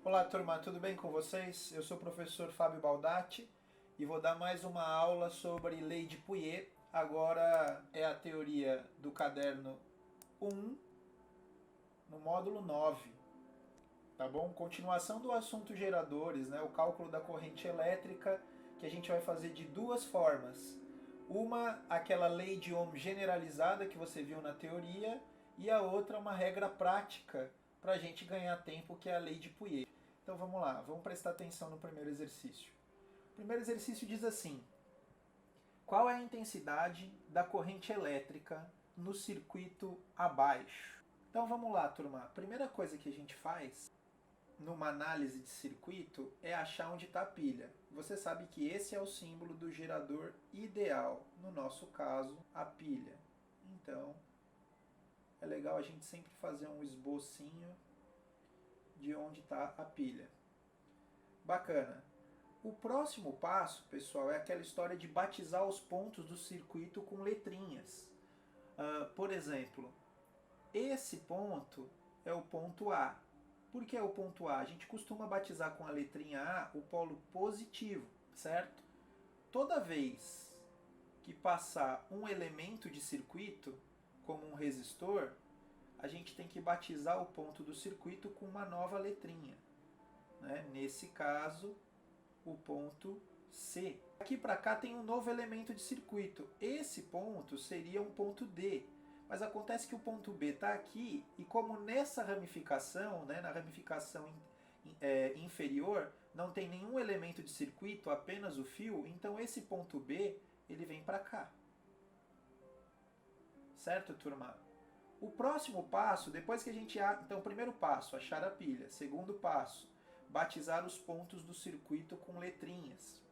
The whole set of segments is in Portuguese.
Olá, turma, tudo bem com vocês? Eu sou o professor Fábio Baldatti e vou dar mais uma aula sobre lei de Pouillet. Agora é a teoria do caderno 1, no módulo 9, tá bom? Continuação do assunto geradores, né? O cálculo da corrente elétrica, que a gente vai fazer de duas formas. Uma, aquela lei de Ohm generalizada que você viu na teoria, e a outra, uma regra prática para a gente ganhar tempo, que é a lei de Pouillet. Então vamos lá, vamos prestar atenção no primeiro exercício. O primeiro exercício diz assim: qual é a intensidade da corrente elétrica no circuito abaixo? Então vamos lá, turma. A primeira coisa que a gente faz numa análise de circuito é achar onde está a pilha. Você sabe que esse é o símbolo do gerador ideal, no nosso caso, a pilha. Então, é legal a gente sempre fazer um esbocinho de onde está a pilha. Bacana. O próximo passo, pessoal, é aquela história de batizar os pontos do circuito com letrinhas. Por exemplo, esse ponto é o ponto A. Por que é o ponto A? A gente costuma batizar com a letrinha A o polo positivo, certo? Toda vez que passar um elemento de circuito, como um resistor, a gente tem que batizar o ponto do circuito com uma nova letrinha, né? Nesse caso, o ponto C. Aqui para cá tem um novo elemento de circuito. Esse ponto seria um ponto D. Mas acontece que o ponto B está aqui e como nessa ramificação, né, na ramificação inferior, não tem nenhum elemento de circuito, apenas o fio, então esse ponto B ele vem para cá. Certo, turma? O próximo passo, depois que a gente... Então, primeiro passo, achar a pilha. Segundo passo, batizar os pontos do circuito com letrinhas.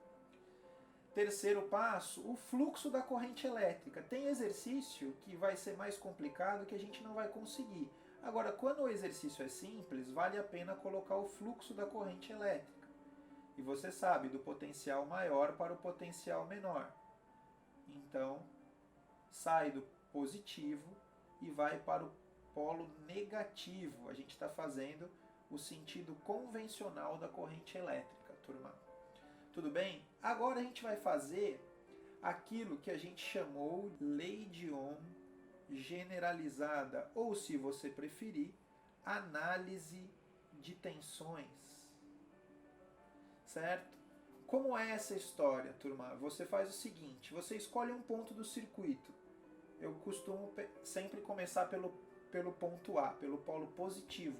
Terceiro passo, o fluxo da corrente elétrica. Tem exercício que vai ser mais complicado que a gente não vai conseguir. Agora, quando o exercício é simples, vale a pena colocar o fluxo da corrente elétrica. E você sabe, do potencial maior para o potencial menor. Então, sai do positivo e vai para o polo negativo. A gente está fazendo o sentido convencional da corrente elétrica, turma. Tudo bem? Agora a gente vai fazer aquilo que a gente chamou de lei de Ohm generalizada, ou se você preferir, análise de tensões. Certo? Como é essa história, turma? Você faz o seguinte, você escolhe um ponto do circuito. Eu costumo sempre começar pelo ponto A, pelo polo positivo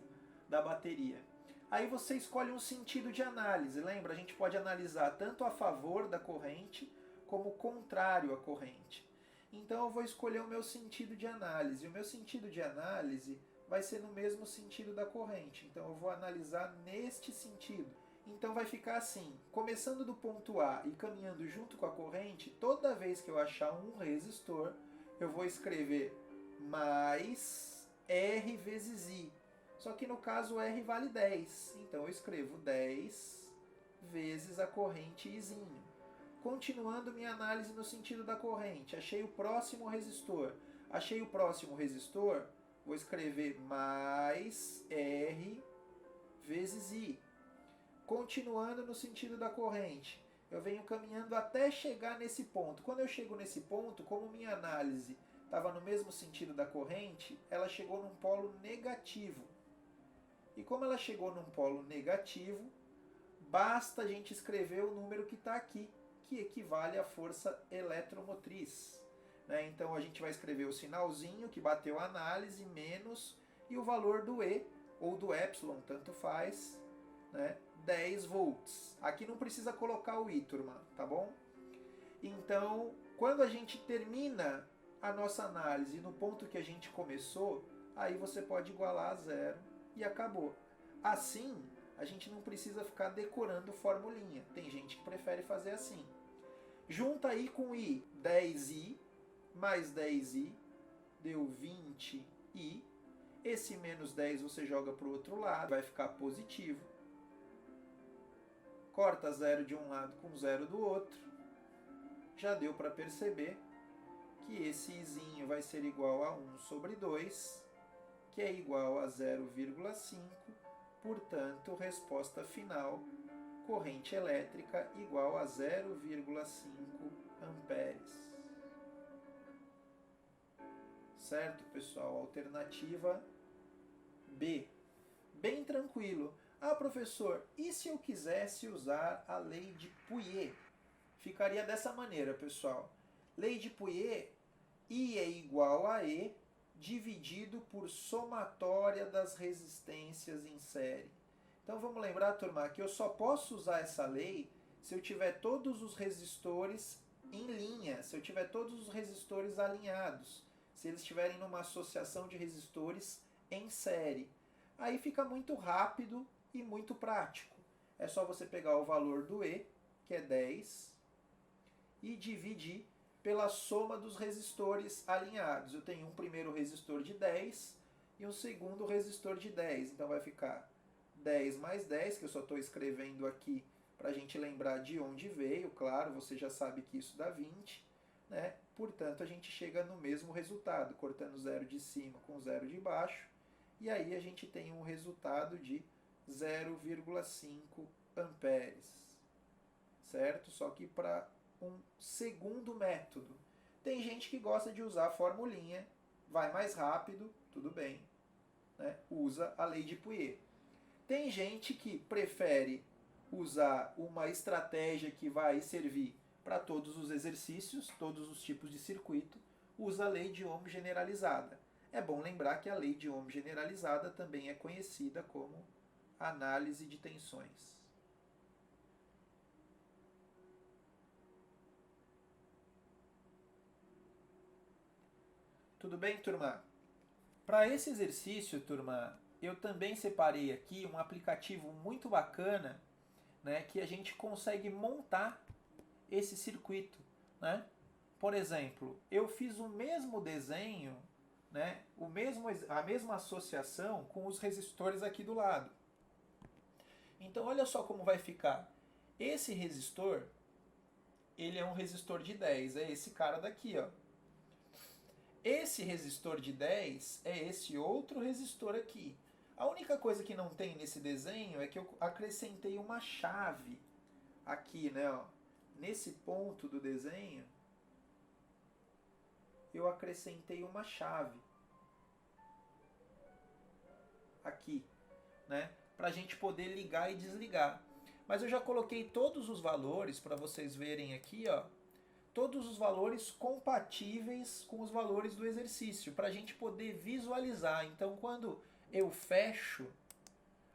da bateria. Aí você escolhe um sentido de análise. Lembra, a gente pode analisar tanto a favor da corrente como contrário à corrente. Então eu vou escolher o meu sentido de análise. O meu sentido de análise vai ser no mesmo sentido da corrente. Então eu vou analisar neste sentido. Então vai ficar assim, começando do ponto A e caminhando junto com a corrente, toda vez que eu achar um resistor, eu vou escrever mais R vezes I. Só que no caso R vale 10. Então eu escrevo 10 vezes a corrente Izinho. Continuando minha análise no sentido da corrente. Achei o próximo resistor. Achei o próximo resistor, vou escrever mais R vezes I. Continuando no sentido da corrente. Eu venho caminhando até chegar nesse ponto. Quando eu chego nesse ponto, como minha análise estava no mesmo sentido da corrente, ela chegou num polo negativo. E como ela chegou num polo negativo, basta a gente escrever o número que está aqui, que equivale à força eletromotriz. Então a gente vai escrever o sinalzinho que bateu a análise, menos, e o valor do E, ou do epsilon, tanto faz, 10 volts. Aqui não precisa colocar o I, turma, tá bom? Então, quando a gente termina a nossa análise no ponto que a gente começou, aí você pode igualar a zero e acabou. Assim, a gente não precisa ficar decorando formulinha. Tem gente que prefere fazer assim. Junta I com I, 10I mais 10I deu 20I. Esse menos 10 você joga para o outro lado, vai ficar positivo. Corta zero de um lado com zero do outro. Já deu para perceber que esse izinho vai ser igual a 1 sobre 2, que é igual a 0,5 Portanto, resposta final, corrente elétrica igual a 0,5 amperes. Certo, pessoal? Alternativa B. Bem tranquilo. Ah, professor, e se eu quisesse usar a lei de Pouillet? Ficaria dessa maneira, pessoal. Lei de Pouillet, I é igual a E dividido por somatória das resistências em série. Então vamos lembrar, turma, que eu só posso usar essa lei se eu tiver todos os resistores em linha, se eu tiver todos os resistores alinhados, se eles estiverem numa associação de resistores em série. Aí fica muito rápido e muito prático. É só você pegar o valor do E, que é 10, e dividir pela soma dos resistores alinhados. Eu tenho um primeiro resistor de 10 e um segundo resistor de 10. Então vai ficar 10 mais 10, que eu só estou escrevendo aqui para a gente lembrar de onde veio. Claro, você já sabe que isso dá 20. Né? Portanto, a gente chega no mesmo resultado, cortando 0 de cima com 0 de baixo. E aí a gente tem um resultado de 0,5 amperes. Certo? Só que para um segundo método. Tem gente que gosta de usar a formulinha, vai mais rápido, tudo bem, né? Usa a lei de Pouillet. Tem gente que prefere usar uma estratégia que vai servir para todos os exercícios, todos os tipos de circuito, usa a lei de Ohm generalizada. É bom lembrar que a lei de Ohm generalizada também é conhecida como análise de tensões. Tudo bem, turma? Para esse exercício, turma, eu também separei aqui um aplicativo muito bacana, né, que a gente consegue montar esse circuito, né? Por exemplo, eu fiz o mesmo desenho, né, a mesma associação com os resistores aqui do lado. Então, olha só como vai ficar. Esse resistor, ele é um resistor de 10, é esse cara daqui, ó. Esse resistor de 10 é esse outro resistor aqui. A única coisa que não tem nesse desenho é que eu acrescentei uma chave aqui, né? Ó. Nesse ponto do desenho, eu acrescentei uma chave aqui, né? Para a gente poder ligar e desligar. Mas eu já coloquei todos os valores para vocês verem aqui, ó. Todos os valores compatíveis com os valores do exercício, para a gente poder visualizar. Então, quando eu fecho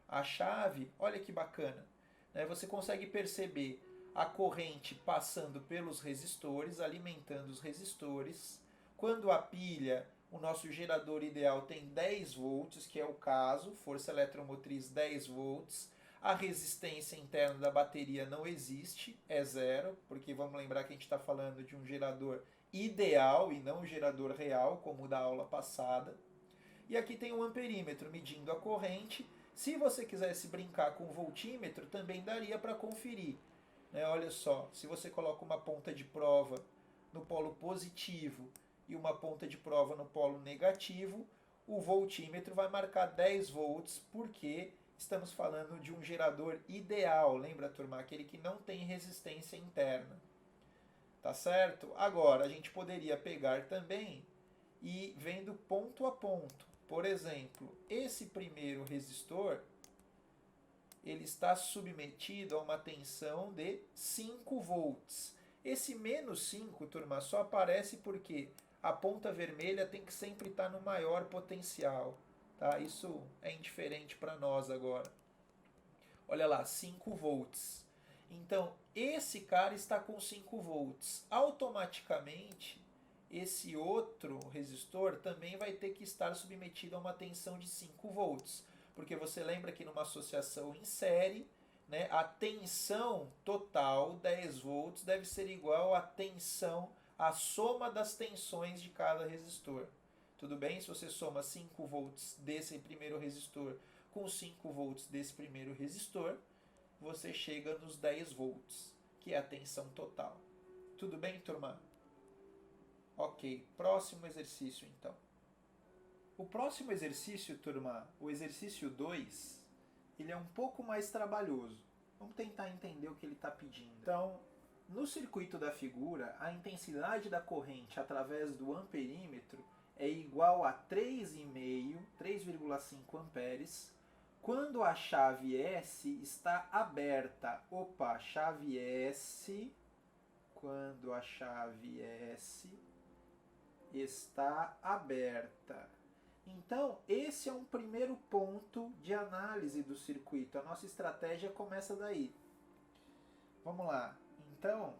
a chave, olha que bacana, né? Você consegue perceber a corrente passando pelos resistores, alimentando os resistores. Quando a pilha, o nosso gerador ideal tem 10 volts, que é o caso, força eletromotriz 10 volts, a resistência interna da bateria não existe, é zero, porque vamos lembrar que a gente está falando de um gerador ideal e não um gerador real, como da aula passada. E aqui tem um amperímetro medindo a corrente. Se você quisesse brincar com o voltímetro, também daria para conferir. Né? Olha só, se você coloca uma ponta de prova no polo positivo e uma ponta de prova no polo negativo, o voltímetro vai marcar 10 volts, porque estamos falando de um gerador ideal, lembra, turma? Aquele que não tem resistência interna. Tá certo? Agora, a gente poderia pegar também e vendo ponto a ponto. Por exemplo, esse primeiro resistor, ele está submetido a uma tensão de 5 volts. Esse menos 5, turma, só aparece porque a ponta vermelha tem que sempre estar no maior potencial. Tá? Isso é indiferente para nós agora. Olha lá, 5 volts. Então, esse cara está com 5 volts. Automaticamente, esse outro resistor também vai ter que estar submetido a uma tensão de 5 volts. Porque você lembra que numa associação em série, né, a tensão total, 10 volts, deve ser igual à tensão, à soma das tensões de cada resistor. Tudo bem? Se você soma 5 volts desse primeiro resistor com 5 volts desse primeiro resistor, você chega nos 10 volts, que é a tensão total. Tudo bem, turma? Ok, próximo exercício então. O próximo exercício, turma, o exercício 2, ele é um pouco mais trabalhoso. Vamos tentar entender o que ele está pedindo. Então, no circuito da figura, a intensidade da corrente através do amperímetro é igual a 3,5 amperes quando a chave S está aberta. Opa, chave S, quando a chave S está aberta. Então, esse é um primeiro ponto de análise do circuito. A nossa estratégia começa daí. Vamos lá. Então,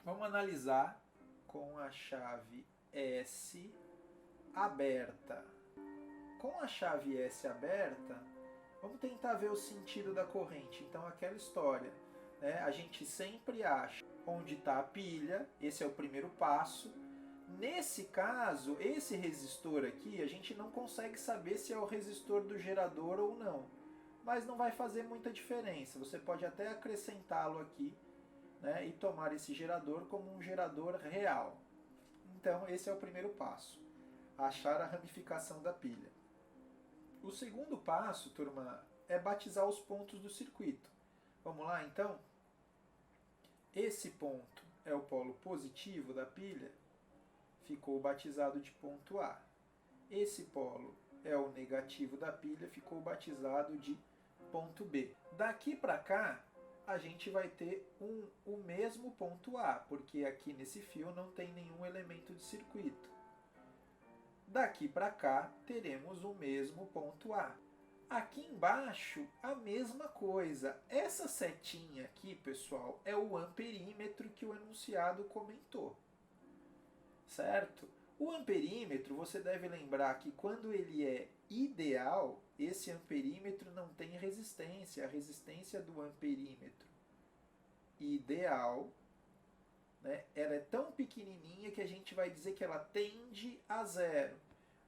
vamos analisar com a chave S aberta. Com a chave S aberta, vamos tentar ver o sentido da corrente. Então, aquela história, né? A gente sempre acha onde está a pilha, esse é o primeiro passo. Nesse caso, esse resistor aqui, a gente não consegue saber se é o resistor do gerador ou não. Mas não vai fazer muita diferença. Você pode até acrescentá-lo aqui, né, e tomar esse gerador como um gerador real. Então, esse é o primeiro passo. Achar a ramificação da pilha. O segundo passo, turma, é batizar os pontos do circuito. Vamos lá, então? Esse ponto é o polo positivo da pilha. Ficou batizado de ponto A. Esse polo é o negativo da pilha, ficou batizado de ponto B. Daqui para cá, a gente vai ter o mesmo ponto A, porque aqui nesse fio não tem nenhum elemento de circuito. Daqui para cá, teremos o mesmo ponto A. Aqui embaixo, a mesma coisa. Essa setinha aqui, pessoal, é o amperímetro que o enunciado comentou. Certo? O amperímetro, você deve lembrar que quando ele é ideal, esse amperímetro não tem resistência. A resistência do amperímetro ideal, né, ela é tão pequenininha que a gente vai dizer que ela tende a zero.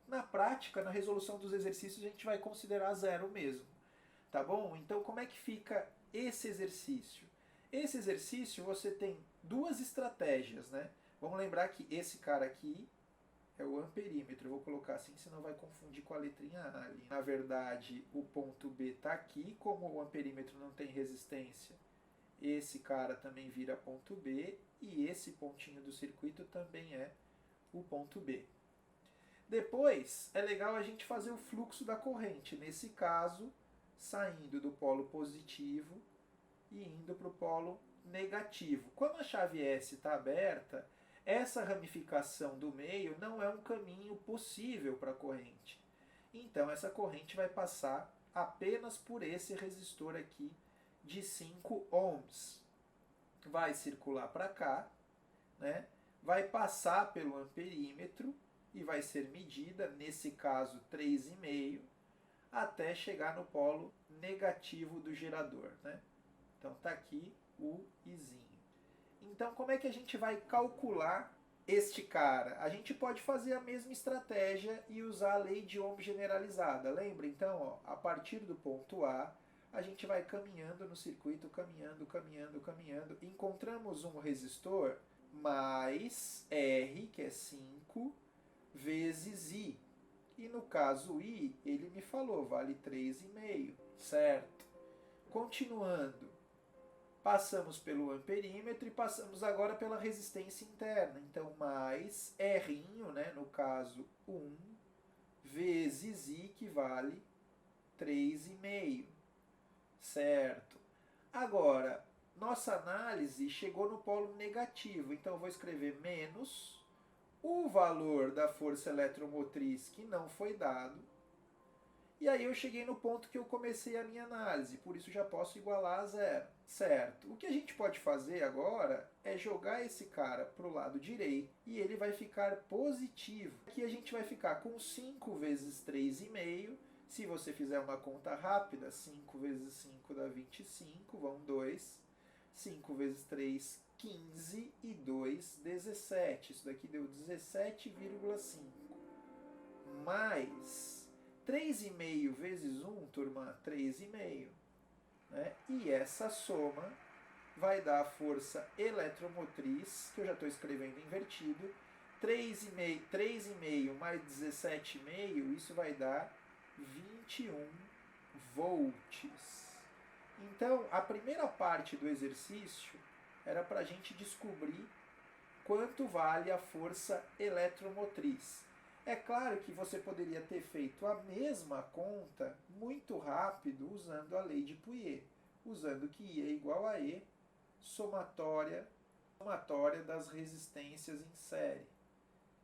Na prática, na resolução dos exercícios, a gente vai considerar zero mesmo. Tá bom? Então, como é que fica esse exercício? Esse exercício, você tem duas estratégias, né? Vamos lembrar que esse cara aqui é o amperímetro. Eu vou colocar assim, senão vai confundir com a letrinha A ali. Na verdade, o ponto B está aqui. Como o amperímetro não tem resistência, esse cara também vira ponto B. E esse pontinho do circuito também é o ponto B. Depois, é legal a gente fazer o fluxo da corrente. Nesse caso, saindo do polo positivo e indo para o polo negativo. Quando a chave S está aberta, essa ramificação do meio não é um caminho possível para a corrente. Então, essa corrente vai passar apenas por esse resistor aqui de 5 ohms. Vai circular para cá, né? Vai passar pelo amperímetro e vai ser medida, nesse caso 3,5, até chegar no polo negativo do gerador, né? Então está aqui o Izinho. Então, como é que a gente vai calcular este cara? A gente pode fazer a mesma estratégia e usar a lei de Ohm generalizada. Lembra? Então, ó, a partir do ponto A, a gente vai caminhando no circuito, caminhando. Encontramos um resistor mais R, que é 5, vezes I. E no caso I, ele me falou, vale 3,5, certo? Continuando. Passamos pelo amperímetro e passamos agora pela resistência interna. Então, mais R, né, no caso 1, vezes I, que vale 3,5. Certo? Agora, nossa análise chegou no polo negativo. Então, eu vou escrever menos o valor da força eletromotriz que não foi dado. E aí eu cheguei no ponto que eu comecei a minha análise, por isso já posso igualar a zero, certo? O que a gente pode fazer agora é jogar esse cara para o lado direito e ele vai ficar positivo. Aqui a gente vai ficar com 5 vezes 3,5, se você fizer uma conta rápida, 5 vezes 5 dá 25, vão 2, 5 vezes 3, 15 e 2, 17. Isso daqui deu 17,5. Mais 3,5 vezes 1, turma, 3,5. Né? E essa soma vai dar a força eletromotriz, que eu já estou escrevendo invertido. 3,5 mais 17,5, isso vai dar 21 volts. Então, a primeira parte do exercício era para a gente descobrir quanto vale a força eletromotriz. É claro que você poderia ter feito a mesma conta muito rápido usando a lei de Pouillet, usando que I é igual a E, somatória das resistências em série.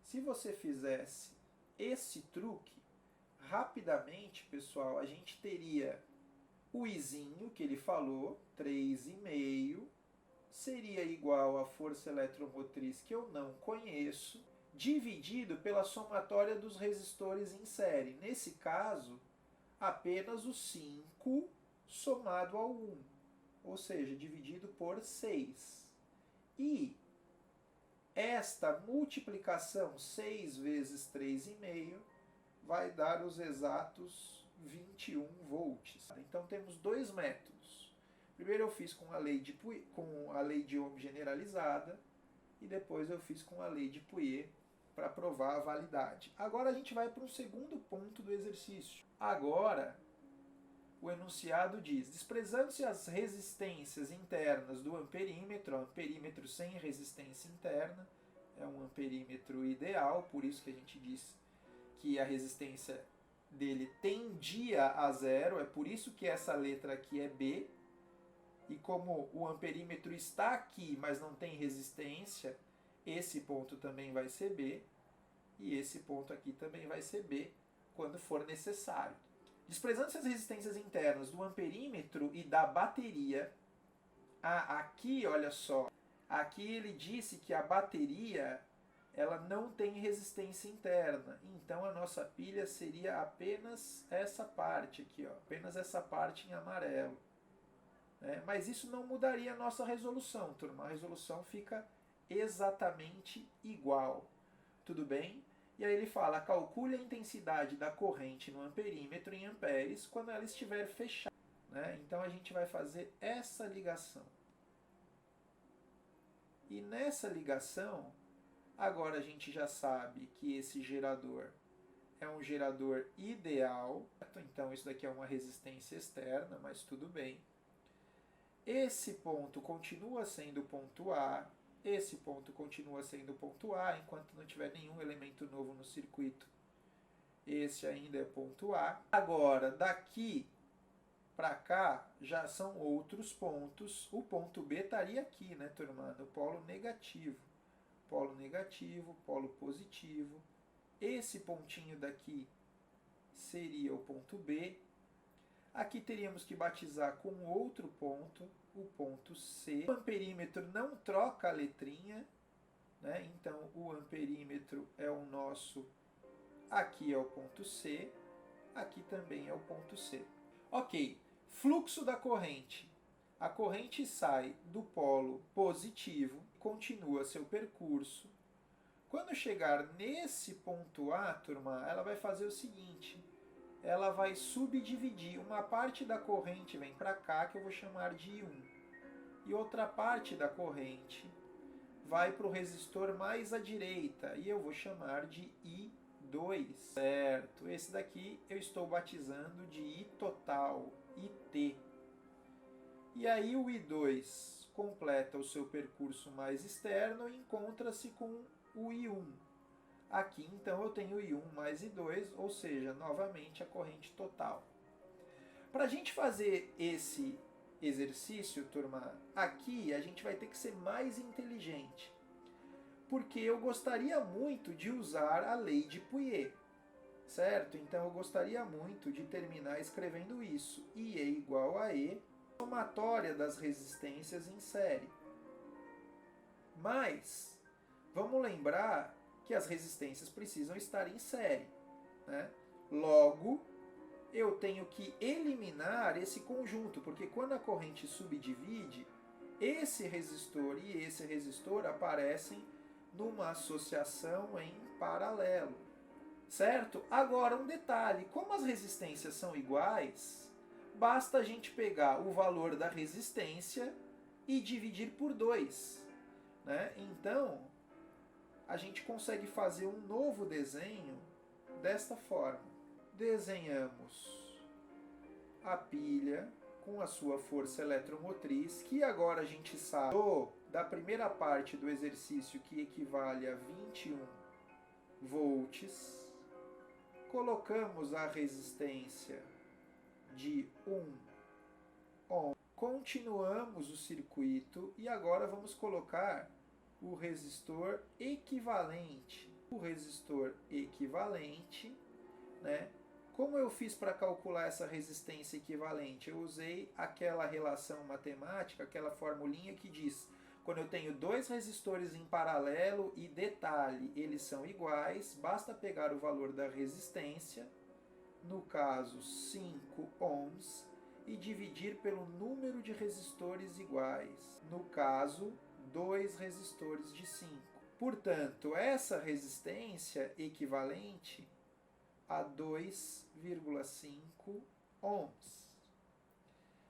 Se você fizesse esse truque, rapidamente, pessoal, a gente teria o Izinho que ele falou, 3,5, seria igual à força eletromotriz que eu não conheço, dividido pela somatória dos resistores em série. Nesse caso, apenas o 5 somado ao 1, ou seja, dividido por 6. E esta multiplicação, 6 vezes 3,5, vai dar os exatos 21 volts. Então temos dois métodos. Primeiro eu fiz com a lei de Ohm generalizada e depois eu fiz com a lei de Pouillet para provar a validade. Agora a gente vai para um segundo ponto do exercício. Agora o enunciado diz: desprezando-se as resistências internas do amperímetro, o amperímetro sem resistência interna é um amperímetro ideal, por isso que a gente diz que a resistência dele tendia a zero, é por isso que essa letra aqui é B, e como o amperímetro está aqui, mas não tem resistência, esse ponto também vai ser B, e esse ponto aqui também vai ser B, quando for necessário. Desprezando-se as resistências internas do amperímetro e da bateria, aqui, olha só, aqui ele disse que a bateria ela não tem resistência interna, então a nossa pilha seria apenas essa parte aqui, ó, apenas essa parte em amarelo. Mas isso não mudaria a nossa resolução, turma. A resolução fica exatamente igual. Tudo bem? E aí ele fala: calcule a intensidade da corrente no amperímetro em amperes quando ela estiver fechada. Então a gente vai fazer essa ligação. E nessa ligação, agora a gente já sabe que esse gerador é um gerador ideal. Então isso daqui é uma resistência externa, mas tudo bem. Esse ponto continua sendo ponto A, esse ponto continua sendo ponto A, enquanto não tiver nenhum elemento novo no circuito. Esse ainda é ponto A. Agora, daqui para cá, já são outros pontos. O ponto B estaria aqui, né, turma? No polo negativo. Polo negativo, polo positivo. Esse pontinho daqui seria o ponto B. Aqui teríamos que batizar com outro ponto, o ponto C. O amperímetro não troca a letrinha, então o amperímetro é o nosso, aqui é o ponto C, aqui também é o ponto C. Ok, fluxo da corrente. A corrente sai do polo positivo, continua seu percurso. Quando chegar nesse ponto A, turma, ela vai fazer o seguinte: ela vai subdividir. Uma parte da corrente vem para cá, que eu vou chamar de I1. E outra parte da corrente vai para o resistor mais à direita, e eu vou chamar de I2. Certo, esse daqui eu estou batizando de I total, IT. E aí o I2 completa o seu percurso mais externo e encontra-se com o I1. Aqui, então, eu tenho I1 mais I2, ou seja, novamente a corrente total. Para a gente fazer esse exercício, turma, aqui a gente vai ter que ser mais inteligente. Porque eu gostaria muito de usar a lei de Pouillet, certo? Então eu gostaria muito de terminar escrevendo isso. I é igual a E, somatória das resistências em série. Mas, vamos lembrar que as resistências precisam estar em série. Logo, eu tenho que eliminar esse conjunto, porque quando a corrente subdivide, esse resistor e esse resistor aparecem numa associação em paralelo. Certo? Agora, um detalhe: como as resistências são iguais, basta a gente pegar o valor da resistência e dividir por 2. Então, a gente consegue fazer um novo desenho desta forma. Desenhamos a pilha com a sua força eletromotriz, que agora a gente sabe da primeira parte do exercício, que equivale a 21 volts. Colocamos a resistência de 1 ohm. Continuamos o circuito e agora vamos colocar o resistor equivalente. O resistor equivalente, né? Como eu fiz para calcular essa resistência equivalente? Eu usei aquela relação matemática, aquela formulinha que diz: quando eu tenho dois resistores em paralelo e, detalhe, eles são iguais, basta pegar o valor da resistência, no caso 5 ohms, e dividir pelo número de resistores iguais, no caso, 2 resistores de 5. Portanto, essa resistência equivalente a 2,5 ohms.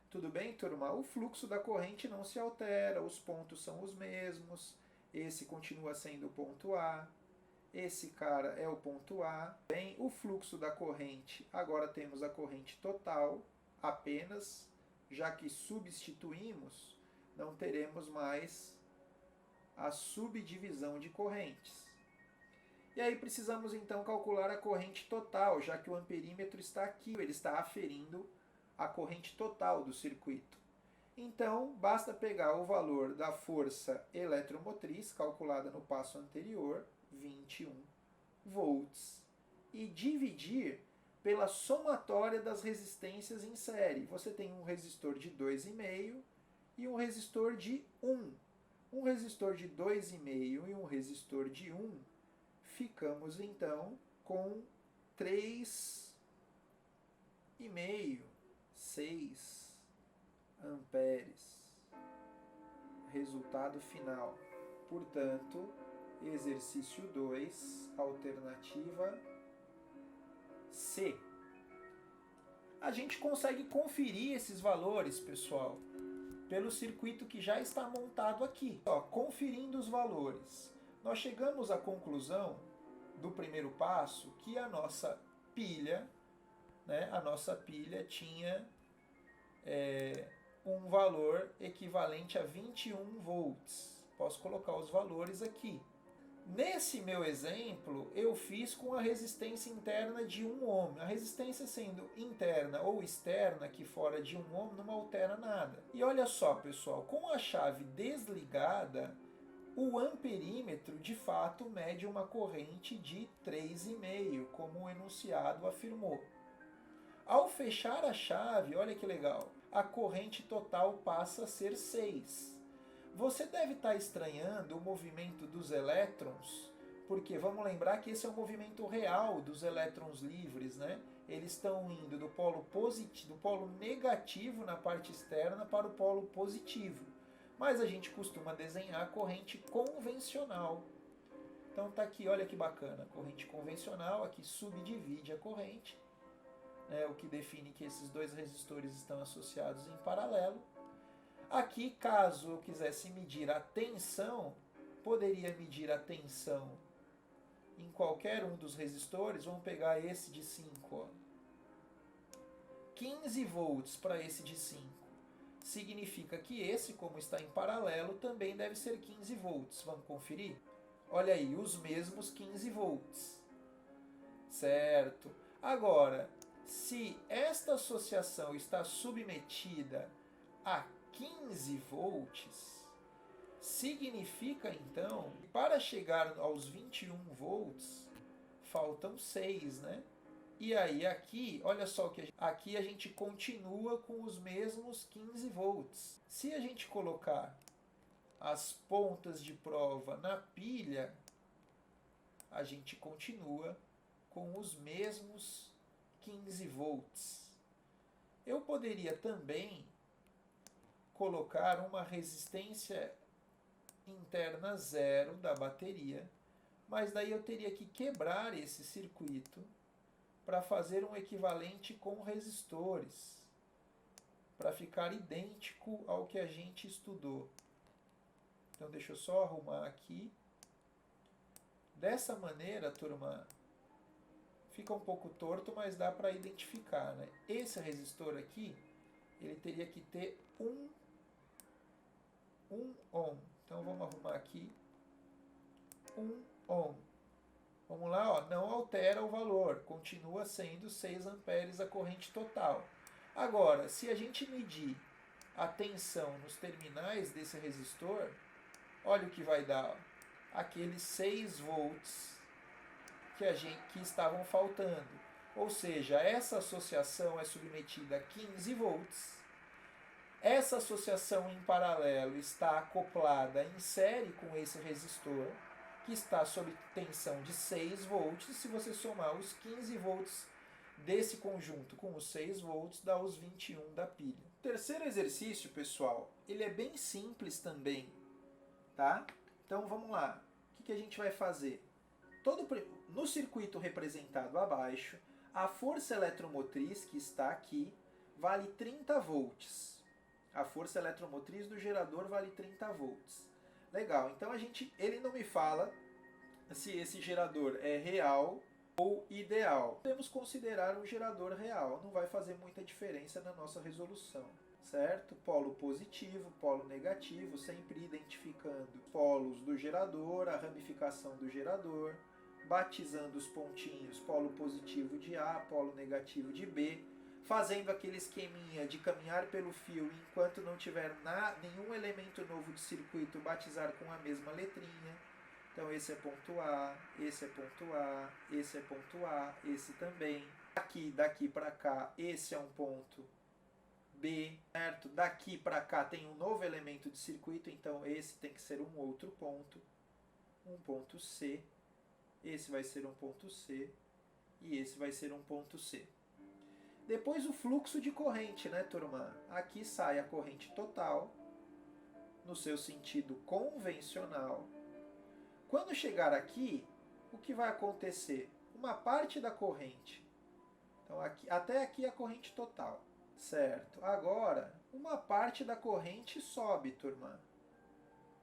Tudo bem, turma? O fluxo da corrente não se altera, os pontos são os mesmos, esse continua sendo o ponto A, esse cara é o ponto A. Bem, o fluxo da corrente, agora temos a corrente total, apenas, já que substituímos, não teremos mais a subdivisão de correntes. E aí precisamos então calcular a corrente total, já que o amperímetro está aqui, ele está aferindo a corrente total do circuito. Então, basta pegar o valor da força eletromotriz, calculada no passo anterior, 21 volts, e dividir pela somatória das resistências em série. Você tem um resistor de 2,5 e um resistor de 1. Um resistor de 2,5 e um resistor de 1, ficamos então com 3,5, 6 amperes. Resultado final. Portanto, exercício 2, alternativa C. A gente consegue conferir esses valores, pessoal, pelo circuito que já está montado aqui. Conferindo os valores, nós chegamos à conclusão do primeiro passo que a nossa pilha, tinha um valor equivalente a 21 volts. Posso colocar os valores aqui. Nesse meu exemplo, eu fiz com a resistência interna de 1 ohm. A resistência sendo interna ou externa, aqui fora de 1 ohm, não altera nada. E olha só, pessoal, com a chave desligada, o amperímetro de fato mede uma corrente de 3,5, como o enunciado afirmou. Ao fechar a chave, olha que legal, a corrente total passa a ser 6. Você deve estar estranhando o movimento dos elétrons, porque vamos lembrar que esse é o movimento real dos elétrons livres, né? Eles estão indo do polo positivo, do polo negativo na parte externa para o polo positivo. Mas a gente costuma desenhar a corrente convencional. Então está aqui, olha que bacana, corrente convencional, aqui subdivide a corrente, né, o que define que esses dois resistores estão associados em paralelo. Aqui, caso eu quisesse medir a tensão, poderia medir a tensão em qualquer um dos resistores. Vamos pegar esse de 5. 15 volts para esse de 5. Significa que esse, como está em paralelo, também deve ser 15 volts. Vamos conferir? Olha aí, os mesmos 15 volts. Certo. Agora, se esta associação está submetida a 15 volts, significa então que para chegar aos 21 volts, faltam 6, né? E aí aqui, olha só que aqui a gente continua com os mesmos 15 volts. Se a gente colocar as pontas de prova na pilha, a gente continua com os mesmos 15 volts. Eu poderia também colocar uma resistência interna 0 da bateria, mas daí eu teria que quebrar esse circuito para fazer um equivalente com resistores, para ficar idêntico ao que a gente estudou. Então deixa eu só arrumar aqui. Dessa maneira, turma, Fica um pouco torto, mas dá para identificar, né? Esse resistor aqui, ele teria que ter um ohm. Então vamos arrumar aqui 1 ohm. Vamos lá, ó, não altera o valor, continua sendo 6 amperes a corrente total. Agora, se a gente medir a tensão nos terminais desse resistor, olha o que vai dar, ó, aqueles 6 volts que estavam faltando. Ou seja, essa associação é submetida a 15 volts. Essa associação em paralelo está acoplada em série com esse resistor, que está sob tensão de 6 volts. Se você somar os 15 volts desse conjunto com os 6 volts, dá os 21 da pilha. O terceiro exercício, pessoal, ele é bem simples também, tá? Então vamos lá. O que a gente vai fazer? No circuito representado abaixo, a força eletromotriz que está aqui vale 30 volts. A força eletromotriz do gerador vale 30 volts. Legal, então ele não me fala se esse gerador é real ou ideal. Podemos considerar um gerador real, não vai fazer muita diferença na nossa resolução, certo? Polo positivo, polo negativo, sempre identificando os polos do gerador, a ramificação do gerador, batizando os pontinhos, polo positivo de A, polo negativo de B, fazendo aquele esqueminha de caminhar pelo fio enquanto não tiver nenhum elemento novo de circuito, batizar com a mesma letrinha. Então esse é ponto A, esse é ponto A, esse é ponto A, esse também. Daqui para cá, esse é um ponto B, certo? Daqui para cá tem um novo elemento de circuito, então esse tem que ser um outro ponto, um ponto C. Esse vai ser um ponto C e esse vai ser um ponto C. Depois o fluxo de corrente, né, turma? Aqui sai a corrente total, no seu sentido convencional. Quando chegar aqui, o que vai acontecer? Uma parte da corrente. Então, até aqui a corrente total, certo? Agora, uma parte da corrente sobe, turma.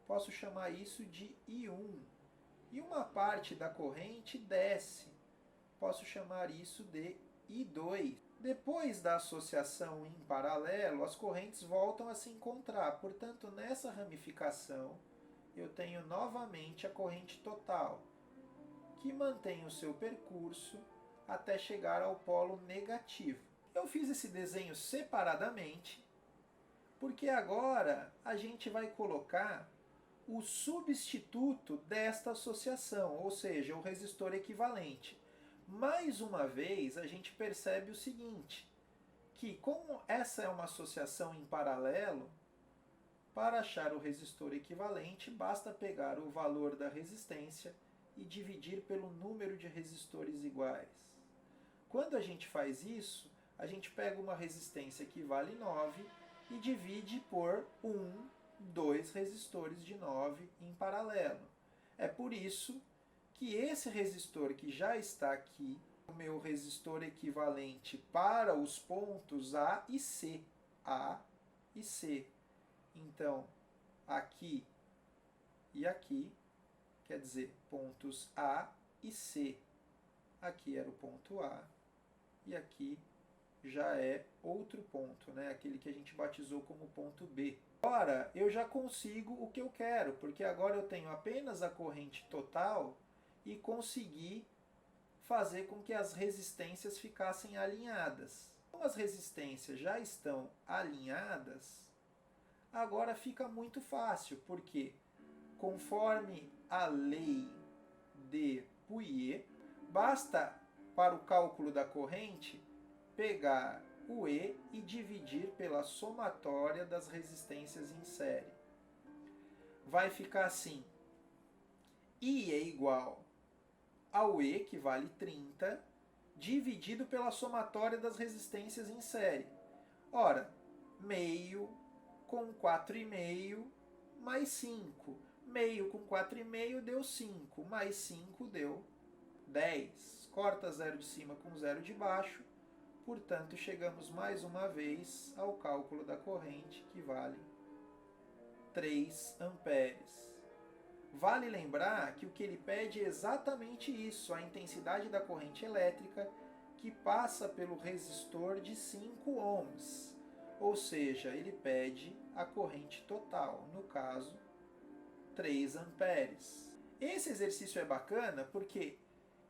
Posso chamar isso de I1. E uma parte da corrente desce. Posso chamar isso de I2. Depois da associação em paralelo, as correntes voltam a se encontrar. Portanto, nessa ramificação, eu tenho novamente a corrente total, que mantém o seu percurso até chegar ao polo negativo. Eu fiz esse desenho separadamente, porque agora a gente vai colocar o substituto desta associação, ou seja, o resistor equivalente. Mais uma vez, a gente percebe o seguinte, que como essa é uma associação em paralelo, para achar o resistor equivalente, basta pegar o valor da resistência e dividir pelo número de resistores iguais. Quando a gente faz isso, a gente pega uma resistência que vale 9 e divide por 2 resistores de 9 em paralelo. É por isso que esse resistor que já está aqui, o meu resistor equivalente para os pontos A e C. A e C. Então, aqui e aqui, quer dizer, pontos A e C. Aqui era o ponto A e aqui já é outro ponto, né? Aquele que a gente batizou como ponto B. Agora eu já consigo o que eu quero, porque agora eu tenho apenas a corrente total e consegui fazer com que as resistências ficassem alinhadas. Como as resistências já estão alinhadas, agora fica muito fácil, porque conforme a lei de Pouillet, basta para o cálculo da corrente pegar o E e dividir pela somatória das resistências em série. Vai ficar assim, I é igual ao E, que vale 30, dividido pela somatória das resistências em série. Ora, meio com 4,5 mais 5. Meio com 4,5 deu 5, mais 5 deu 10. Corta 0 de cima com 0 de baixo. Portanto, chegamos mais uma vez ao cálculo da corrente, que vale 3 amperes. Vale lembrar que o que ele pede é exatamente isso, a intensidade da corrente elétrica que passa pelo resistor de 5 ohms. Ou seja, ele pede a corrente total, no caso, 3 amperes. Esse exercício é bacana porque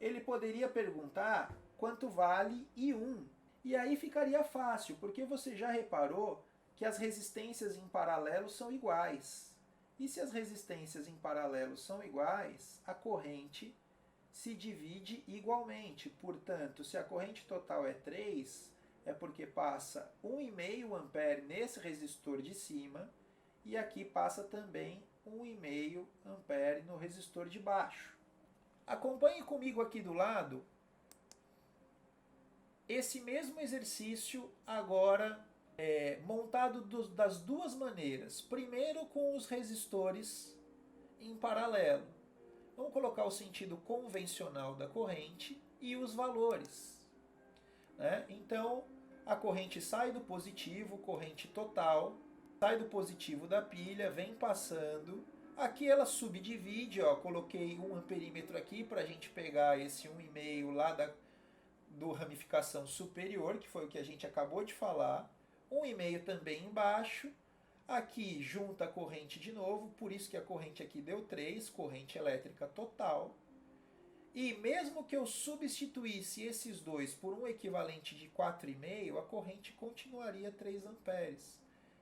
ele poderia perguntar quanto vale I1. E aí ficaria fácil, porque você já reparou que as resistências em paralelo são iguais. E se as resistências em paralelo são iguais, a corrente se divide igualmente. Portanto, se a corrente total é 3, é porque passa 1,5 ampere nesse resistor de cima e aqui passa também 1,5 ampere no resistor de baixo. Acompanhe comigo aqui do lado esse mesmo exercício agora montado das duas maneiras. Primeiro com os resistores em paralelo. Vamos colocar o sentido convencional da corrente e os valores. Né? Então, a corrente sai do positivo, corrente total, sai do positivo da pilha, vem passando. Aqui ela subdivide, ó, coloquei 1 amperímetro aqui para a gente pegar esse 1,5 lá do ramificação superior, que foi o que a gente acabou de falar. 1,5 também embaixo. Aqui junta a corrente de novo, por isso que a corrente aqui deu 3, corrente elétrica total. E mesmo que eu substituísse esses dois por um equivalente de 4,5, a corrente continuaria 3 amperes.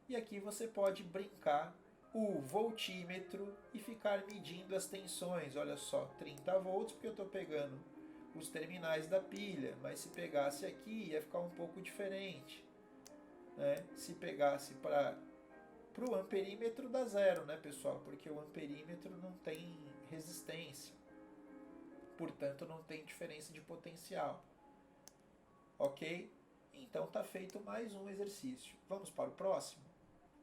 E aqui você pode brincar o voltímetro e ficar medindo as tensões. Olha só, 30 volts, porque eu estou pegando os terminais da pilha, mas se pegasse aqui ia ficar um pouco diferente. Né? Se pegasse para o amperímetro dá zero, né, pessoal? Porque o amperímetro não tem resistência. Portanto, não tem diferença de potencial. Ok? Então, está feito mais um exercício. Vamos para o próximo?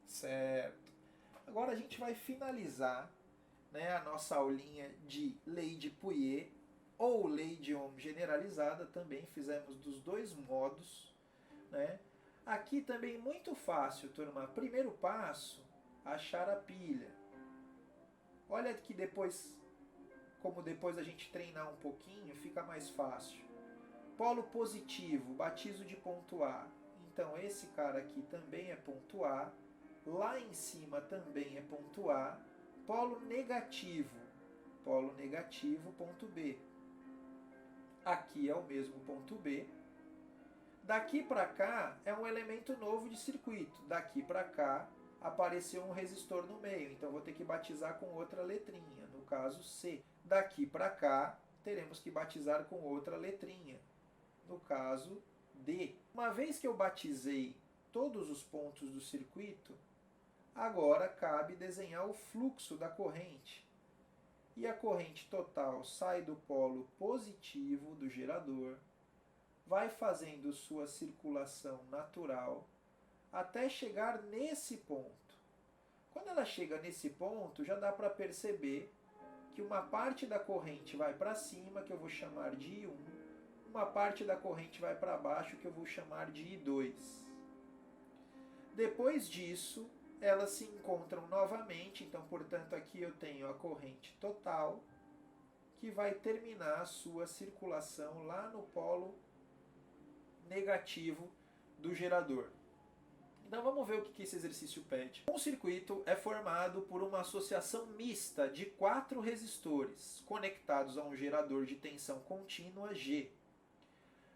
Certo. Agora a gente vai finalizar, né, a nossa aulinha de lei de Pouillet ou lei de Ohm generalizada. Também fizemos dos dois modos. Né? Aqui também muito fácil, turma. Primeiro passo, achar a pilha. Olha que depois, como depois a gente treinar um pouquinho, fica mais fácil. Polo positivo, batizo de ponto A. Então esse cara aqui também é ponto A. Lá em cima também é ponto A. Polo negativo, ponto B. Aqui é o mesmo ponto B. Daqui para cá é um elemento novo de circuito. Daqui para cá apareceu um resistor no meio, então vou ter que batizar com outra letrinha, no caso C. Daqui para cá teremos que batizar com outra letrinha, no caso D. Uma vez que eu batizei todos os pontos do circuito, agora cabe desenhar o fluxo da corrente. E a corrente total sai do polo positivo do gerador, vai fazendo sua circulação natural até chegar nesse ponto. Quando ela chega nesse ponto, já dá para perceber que uma parte da corrente vai para cima, que eu vou chamar de I1, uma parte da corrente vai para baixo, que eu vou chamar de I2. Depois disso, elas se encontram novamente, então, portanto, aqui eu tenho a corrente total, que vai terminar a sua circulação lá no polo negativo do gerador. Então vamos ver o que esse exercício pede. Um circuito é formado por uma associação mista de 4 resistores conectados a um gerador de tensão contínua G.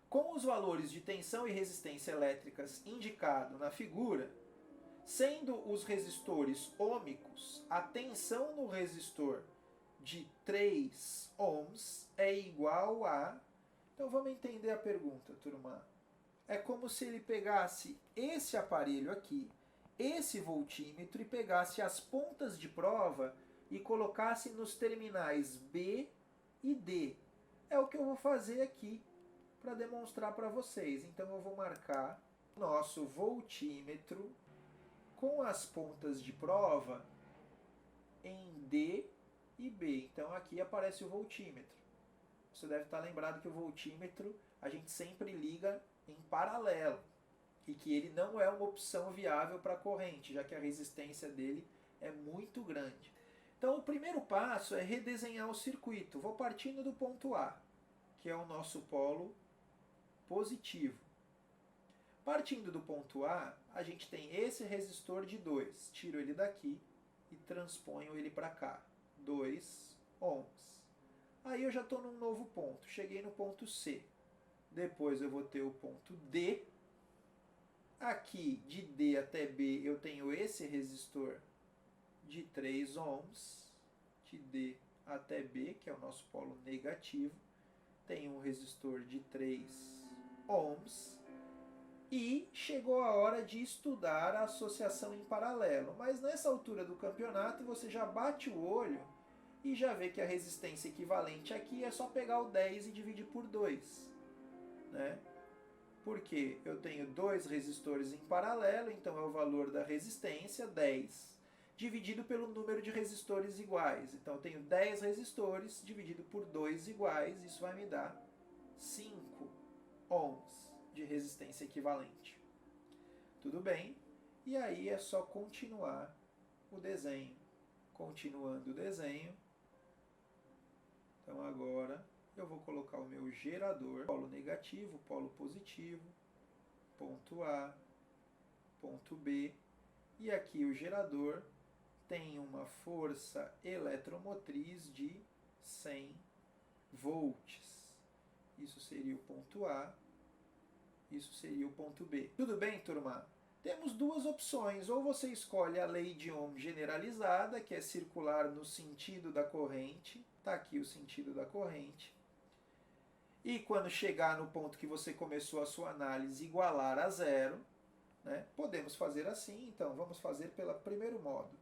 Com os valores de tensão e resistência elétricas indicados na figura, sendo os resistores ômicos, a tensão no resistor de 3 ohms é igual a... Então vamos entender a pergunta, turma. É como se ele pegasse esse aparelho aqui, esse voltímetro, e pegasse as pontas de prova e colocasse nos terminais B e D. É o que eu vou fazer aqui para demonstrar para vocês. Então eu vou marcar nosso voltímetro com as pontas de prova em D e B. Então aqui aparece o voltímetro. Você deve estar lembrado que o voltímetro a gente sempre liga em paralelo e que ele não é uma opção viável para a corrente, já que a resistência dele é muito grande. Então o primeiro passo é redesenhar o circuito. Vou partindo do ponto A, que é o nosso polo positivo. Partindo do ponto A, a gente tem esse resistor de 2. Tiro ele daqui e transponho ele para cá. 2 ohms. Aí eu já estou num novo ponto. Cheguei no ponto C. Depois eu vou ter o ponto D. Aqui, de D até B, eu tenho esse resistor de 3 ohms. De D até B, que é o nosso polo negativo. Tem um resistor de 3 ohms. E chegou a hora de estudar a associação em paralelo. Mas nessa altura do campeonato, você já bate o olho e já vê que a resistência equivalente aqui é só pegar o 10 e dividir por 2. Né? Porque eu tenho 2 resistores em paralelo, então é o valor da resistência, 10, dividido pelo número de resistores iguais. Então eu tenho 10 resistores dividido por 2 iguais, isso vai me dar 5 ohms de resistência equivalente. Tudo bem? E aí é só continuar o desenho. Continuando o desenho. Então agora eu vou colocar o meu gerador, polo negativo, polo positivo, ponto A, ponto B, e aqui o gerador tem uma força eletromotriz de 100 volts. Isso seria o ponto A, isso seria o ponto B. Tudo bem, turma? Temos duas opções. Ou você escolhe a lei de Ohm generalizada, que é circular no sentido da corrente. Está aqui o sentido da corrente. E quando chegar no ponto que você começou a sua análise, igualar a zero. Né? Podemos fazer assim, então vamos fazer pelo primeiro modo.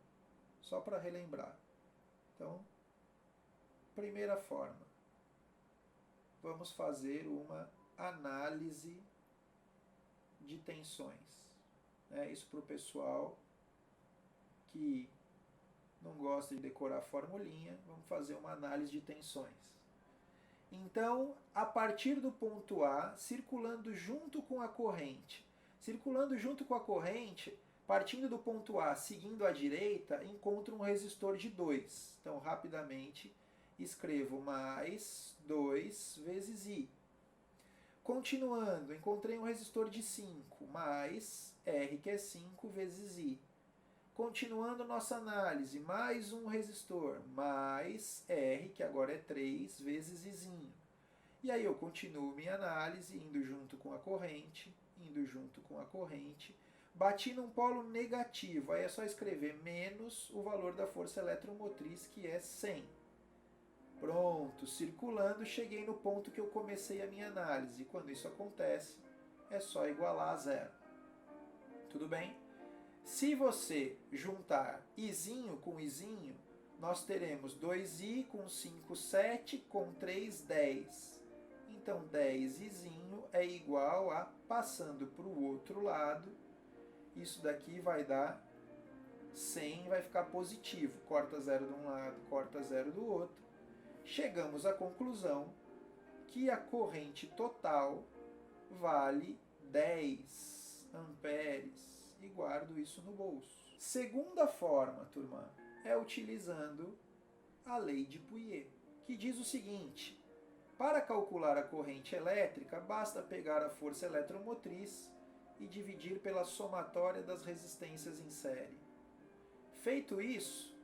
Só para relembrar. Então, primeira forma. Vamos fazer uma análise de tensões. Isso para o pessoal que não gosta de decorar formulinha, vamos fazer uma análise de tensões. Então, a partir do ponto A, circulando junto com a corrente, partindo do ponto A, seguindo à direita, encontro um resistor de 2. Então, rapidamente, escrevo mais 2 vezes I. Continuando, encontrei um resistor de 5, mais R, que é 5, vezes I. Continuando nossa análise, mais um resistor, mais R, que agora é 3, vezes Izinho. E aí eu continuo minha análise, indo junto com a corrente, bati num polo negativo, aí é só escrever menos o valor da força eletromotriz, que é 100. Pronto, circulando, cheguei no ponto que eu comecei a minha análise. Quando isso acontece, é só igualar a zero. Tudo bem? Se você juntar Izinho com Izinho, nós teremos 2I com 5, 7, com 3, 10. Então, 10 Izinho é igual a, passando para o outro lado, isso daqui vai dar 100, vai ficar positivo. Corta zero de um lado, corta zero do outro. Chegamos à conclusão que a corrente total vale 10 amperes e guardo isso no bolso. Segunda forma, turma, é utilizando a lei de Pouillet, que diz o seguinte: para calcular a corrente elétrica, basta pegar a força eletromotriz e dividir pela somatória das resistências em série. Feito isso,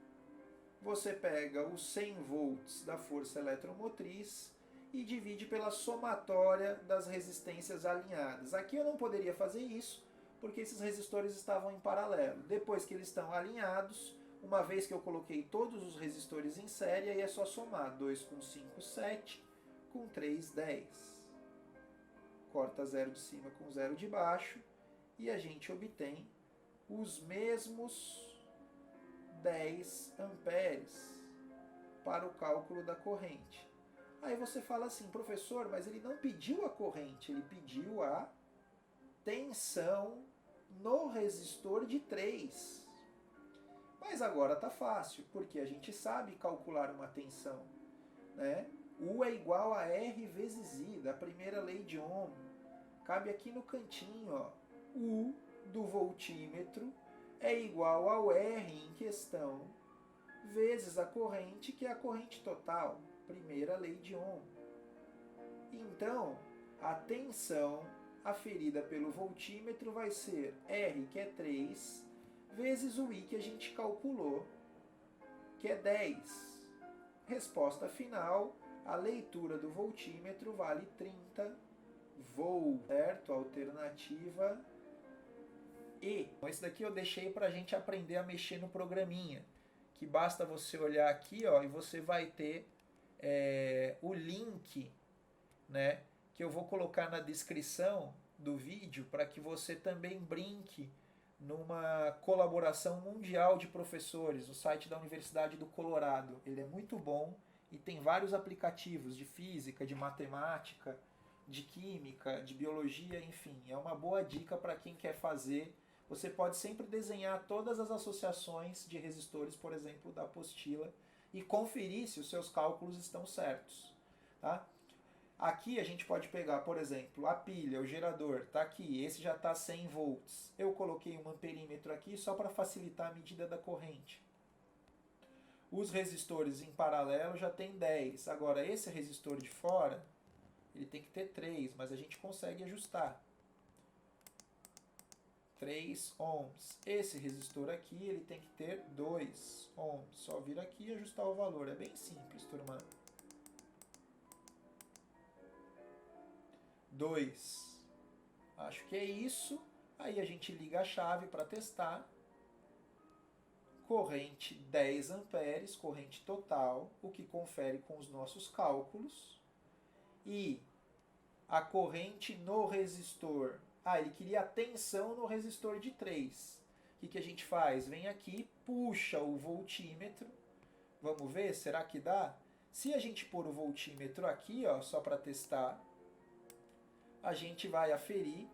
você pega os 100 volts da força eletromotriz e divide pela somatória das resistências alinhadas. Aqui eu não poderia fazer isso, porque esses resistores estavam em paralelo. Depois que eles estão alinhados, uma vez que eu coloquei todos os resistores em série, aí é só somar 2 com 5, 7, com 3, 10. Corta 0 de cima com 0 de baixo, e a gente obtém os mesmos 10 amperes para o cálculo da corrente. Aí você fala assim: professor, mas ele não pediu a corrente, ele pediu a tensão no resistor de 3. Mas agora está fácil, porque a gente sabe calcular uma tensão. Né? U é igual a R vezes I, da primeira lei de Ohm. Cabe aqui no cantinho, ó. U do voltímetro é igual ao R em questão vezes a corrente, que é a corrente total, primeira lei de Ohm. Então, a tensão aferida pelo voltímetro vai ser R, que é 3, vezes o I que a gente calculou, que é 10. Resposta final, a leitura do voltímetro vale 30 volts, certo? Alternativa E. Esse daqui eu deixei para a gente aprender a mexer no programinha, que basta você olhar aqui, ó, e você vai ter o link, né, que eu vou colocar na descrição do vídeo para que você também brinque numa colaboração mundial de professores, o site da Universidade do Colorado. Ele é muito bom e tem vários aplicativos de física, de matemática, de química, de biologia, enfim. É uma boa dica para quem quer fazer. Você pode sempre desenhar todas as associações de resistores, por exemplo, da apostila, e conferir se os seus cálculos estão certos, tá? Aqui a gente pode pegar, por exemplo, a pilha, o gerador, tá aqui, esse já está 100 volts. Eu coloquei um amperímetro aqui só para facilitar a medida da corrente. Os resistores em paralelo já tem 10. Agora, esse resistor de fora, ele tem que ter 3, mas a gente consegue ajustar. 3 ohms. Esse resistor aqui, ele tem que ter 2 ohms. Só vir aqui e ajustar o valor. É bem simples, turma. 2. Acho que é isso. Aí a gente liga a chave para testar. Corrente 10 amperes, corrente total, o que confere com os nossos cálculos. E a corrente no resistor. Ele queria a tensão no resistor de 3. O que a gente faz? Vem aqui, puxa o voltímetro. Vamos ver, será que dá? Se a gente pôr o voltímetro aqui, ó, só para testar, a gente vai aferir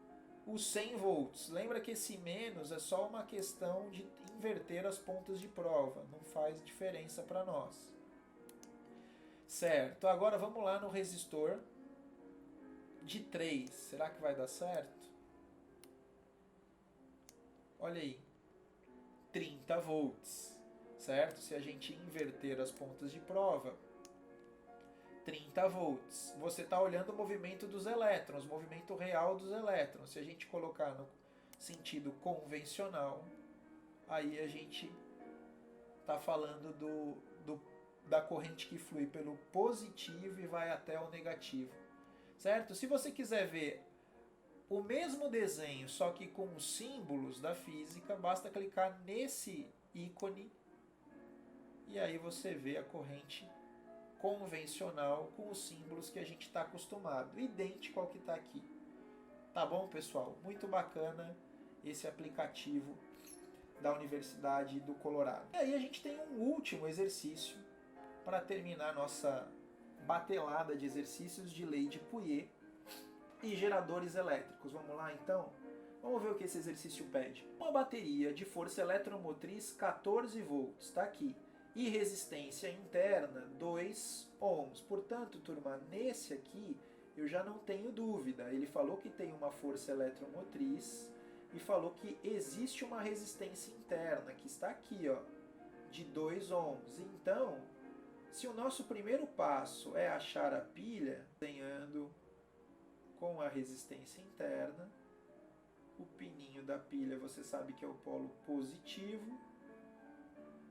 os 100 volts. Lembra que esse menos é só uma questão de inverter as pontas de prova. Não faz diferença para nós. Certo, agora vamos lá no resistor de 3. Será que vai dar certo? Olha aí, 30 volts, certo? Se a gente inverter as pontas de prova, 30 volts. Você está olhando o movimento dos elétrons, o movimento real dos elétrons. Se a gente colocar no sentido convencional, aí a gente está falando da corrente que flui pelo positivo e vai até o negativo, certo? Se você quiser ver o mesmo desenho, só que com os símbolos da física, basta clicar nesse ícone e aí você vê a corrente convencional com os símbolos que a gente está acostumado, idêntico ao que está aqui. Tá bom, pessoal? Muito bacana esse aplicativo da Universidade do Colorado. E aí a gente tem um último exercício para terminar nossa batelada de exercícios de lei de Pouillet e geradores elétricos. Vamos lá, então? Vamos ver o que esse exercício pede. Uma bateria de força eletromotriz 14 volts, está aqui, e resistência interna 2 ohms. Portanto, turma, nesse aqui eu já não tenho dúvida. Ele falou que tem uma força eletromotriz e falou que existe uma resistência interna, que está aqui, ó, de 2 ohms. Então, se o nosso primeiro passo é achar a pilha, desenhando com a resistência interna, o pininho da pilha você sabe que é o polo positivo,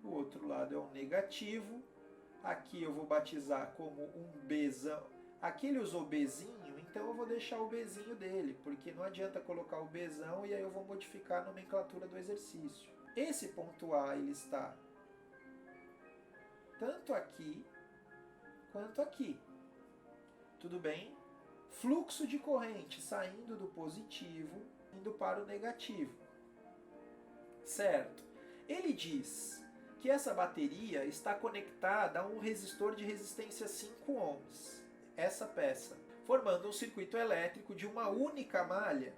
o outro lado é o negativo. Aqui eu vou batizar como um Bzão. Aqui ele usou Bzinho, então eu vou deixar o Bzinho dele, porque não adianta colocar o Bzão e aí eu vou modificar a nomenclatura do exercício. Esse ponto A ele está tanto aqui quanto aqui. Tudo bem? Fluxo de corrente saindo do positivo, indo para o negativo. Certo? Ele diz que essa bateria está conectada a um resistor de resistência 5 ohms, essa peça, formando um circuito elétrico de uma única malha,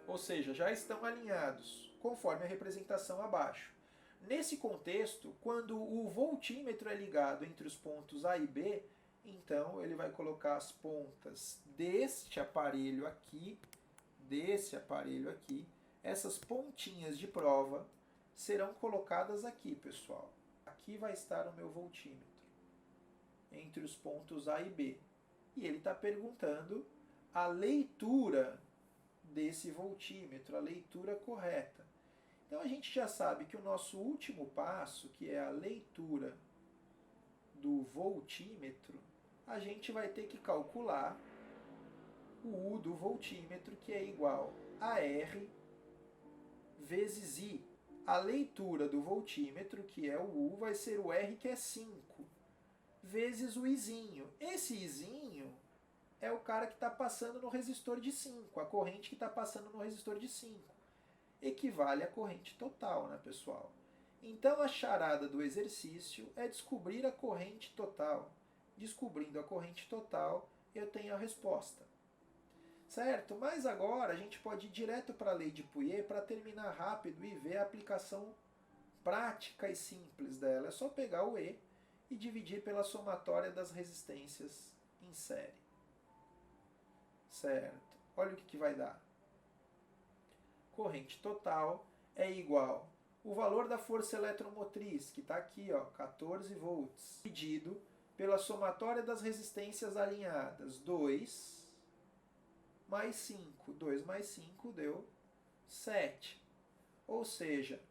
ou seja, já estão alinhados, conforme a representação abaixo. Nesse contexto, quando o voltímetro é ligado entre os pontos A e B, então ele vai colocar as pontas desse aparelho aqui, essas pontinhas de prova serão colocadas aqui, pessoal. aqui vai estar o meu voltímetro, entre os pontos A e B. E ele está perguntando a leitura desse voltímetro, a leitura correta. Então a gente já sabe que o nosso último passo, que é a leitura do voltímetro, a gente vai ter que calcular o U do voltímetro, que é igual a R vezes I. A leitura do voltímetro, que é o U, vai ser o R, que é 5, vezes o Izinho. Esse Izinho é o cara que está passando no resistor de 5, a corrente que está passando no resistor de 5. Equivale à corrente total, né, pessoal? Então, a charada do exercício é descobrir a corrente total. Descobrindo a corrente total, eu tenho a resposta. Certo? Mas agora a gente pode ir direto para a lei de Pouillet para terminar rápido e ver a aplicação prática e simples dela. É só pegar o E e dividir pela somatória das resistências em série. Certo? Olha o que vai dar. Corrente total é igual o valor da força eletromotriz, que está aqui, ó, 14 volts, dividido pela somatória das resistências alinhadas, 2 mais 5. 2 mais 5 deu 7. Ou seja,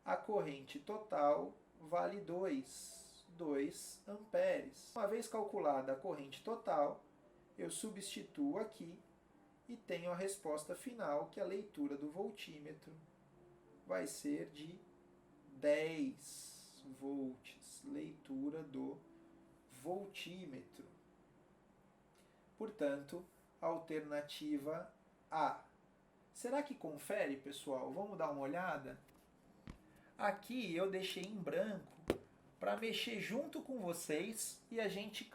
a corrente total vale 2 amperes. Uma vez calculada a corrente total, eu substituo aqui e tenho a resposta final, que a leitura do voltímetro vai ser de 10 volts. Leitura do voltímetro. Portanto, alternativa A. Será que confere, pessoal? Vamos dar uma olhada? Aqui eu deixei em branco para mexer junto com vocês e a gente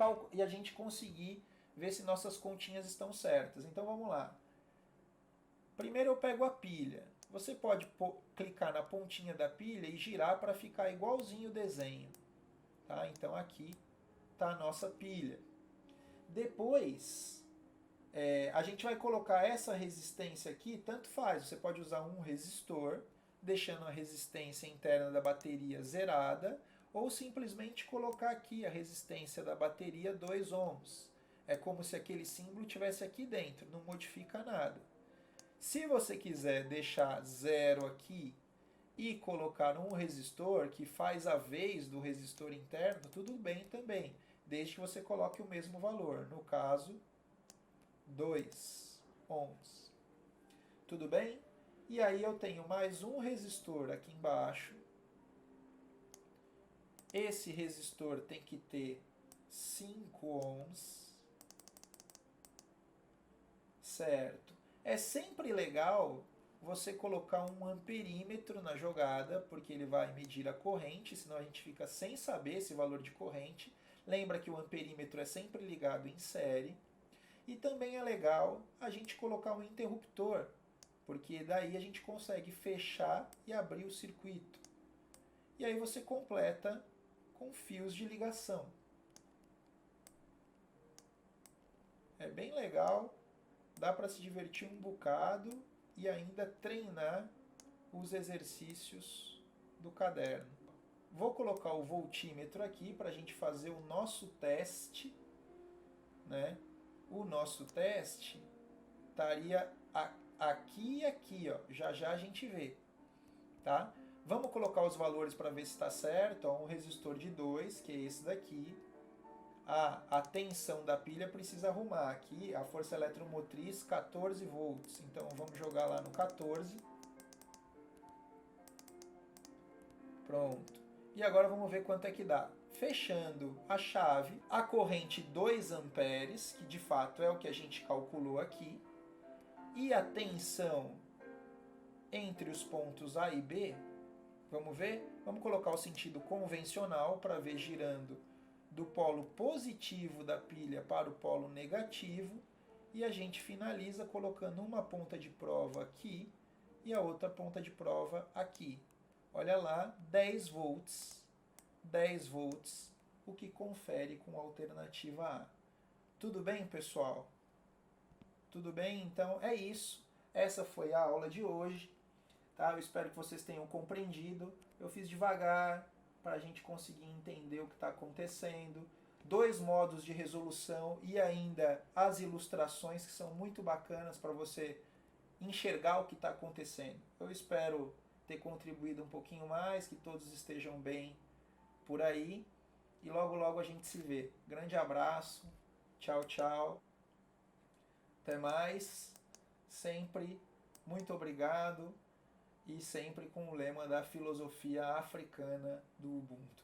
conseguir ver se nossas continhas estão certas. Então vamos lá. Primeiro eu pego a pilha. Você pode clicar na pontinha da pilha e girar para ficar igualzinho o desenho. Tá? Então aqui está a nossa pilha. Depois, a gente vai colocar essa resistência aqui, tanto faz. Você pode usar um resistor, deixando a resistência interna da bateria zerada, ou simplesmente colocar aqui a resistência da bateria 2 ohms. É como se aquele símbolo estivesse aqui dentro, não modifica nada. Se você quiser deixar 0 aqui e colocar um resistor que faz a vez do resistor interno, tudo bem também, desde que você coloque o mesmo valor, no caso, 2 ohms. Tudo bem? E aí eu tenho mais um resistor aqui embaixo. Esse resistor tem que ter 5 ohms. Certo? É sempre legal você colocar um amperímetro na jogada, porque ele vai medir a corrente, senão a gente fica sem saber esse valor de corrente. Lembra que o amperímetro é sempre ligado em série. E também é legal a gente colocar um interruptor, porque daí a gente consegue fechar e abrir o circuito. E aí você completa com fios de ligação. É bem legal, dá para se divertir um bocado e ainda treinar os exercícios do caderno. Vou colocar o voltímetro aqui para a gente fazer o nosso teste, né? O nosso teste estaria aqui e aqui, ó. Já já a gente vê, tá? Vamos colocar os valores para ver se está certo. Ó, um resistor de 2, que é esse daqui. A tensão da pilha precisa arrumar. Aqui a força eletromotriz 14 volts. Então vamos jogar lá no 14. Pronto. E agora vamos ver quanto é que dá. Fechando a chave, a corrente 2 amperes, que de fato é o que a gente calculou aqui, e a tensão entre os pontos A e B, vamos ver? Vamos colocar o sentido convencional para ver girando do polo positivo da pilha para o polo negativo, e a gente finaliza colocando uma ponta de prova aqui e a outra ponta de prova aqui. Olha lá, 10 volts, o que confere com a alternativa A. Tudo bem, pessoal? Tudo bem? Então é isso. Essa foi a aula de hoje. Tá? Eu espero que vocês tenham compreendido. Eu fiz devagar, para a gente conseguir entender o que está acontecendo, 2 modos de resolução e ainda as ilustrações que são muito bacanas para você enxergar o que está acontecendo. Eu espero ter contribuído um pouquinho mais, que todos estejam bem por aí e logo logo a gente se vê. Grande abraço, tchau, tchau, até mais, sempre muito obrigado e sempre com o lema da filosofia africana do Ubuntu.